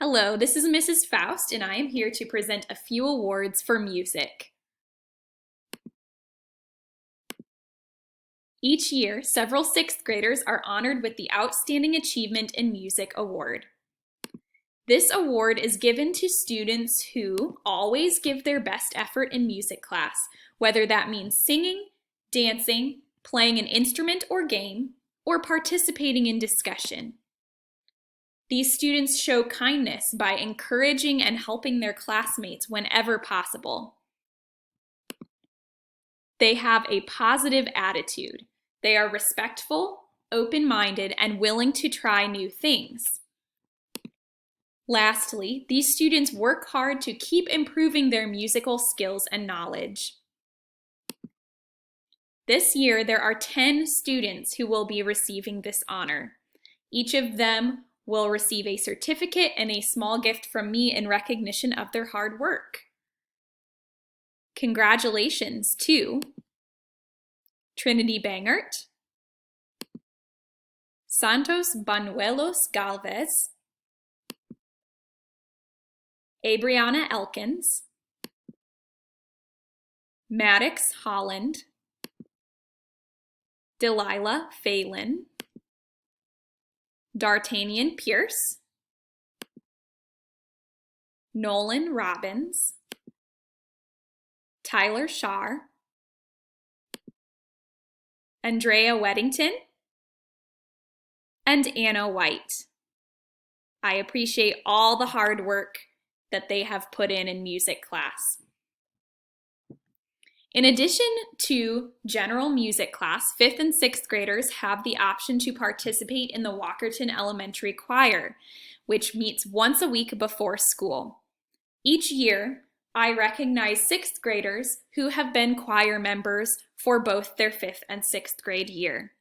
Hello, this is Mrs. Faust, and I am here to present a few awards for music. Each year, several sixth graders are honored with the Outstanding Achievement in Music Award. This award is given to students who always give their best effort in music class, whether that means singing, dancing, playing an instrument or game, or participating in discussion. These students show kindness by encouraging and helping their classmates whenever possible. They have a positive attitude. They are respectful, open-minded, and willing to try new things. Lastly, these students work hard to keep improving their musical skills and knowledge. This year, there are 10 students who will be receiving this honor. Each of them will receive a certificate and a small gift from me in recognition of their hard work. Congratulations to Trinity Bangert, Santos Banuelos Galvez, Abriana Elkins, Maddox Holland, Delilah Phelan, D'Artagnan Pierce, Nolan Robbins, Tyler Shar, Andrea Weddington, and Anna White. I appreciate all the hard work that they have put in music class. In addition to general music class, 5th and 6th graders have the option to participate in the Walkerton Elementary Choir, which meets once a week before school. Each year, I recognize 6th graders who have been choir members for both their 5th and 6th grade year.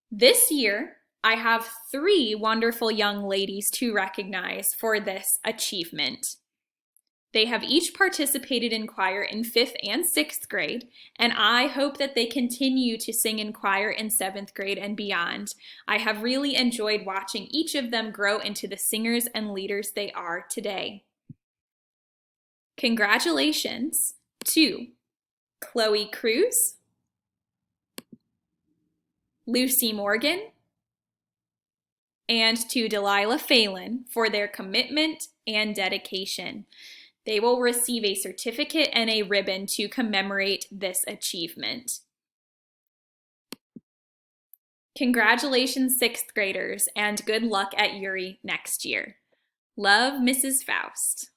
This year, I have 3 wonderful young ladies to recognize for this achievement. They have each participated in choir in 5th and 6th grade, and I hope that they continue to sing in choir in 7th grade and beyond. I have really enjoyed watching each of them grow into the singers and leaders they are today. Congratulations to Chloe Cruz, Lucy Morgan, and to Delilah Phelan for their commitment and dedication. They will receive a certificate and a ribbon to commemorate this achievement. Congratulations, 6th graders, and good luck at URI next year. Love, Mrs. Faust.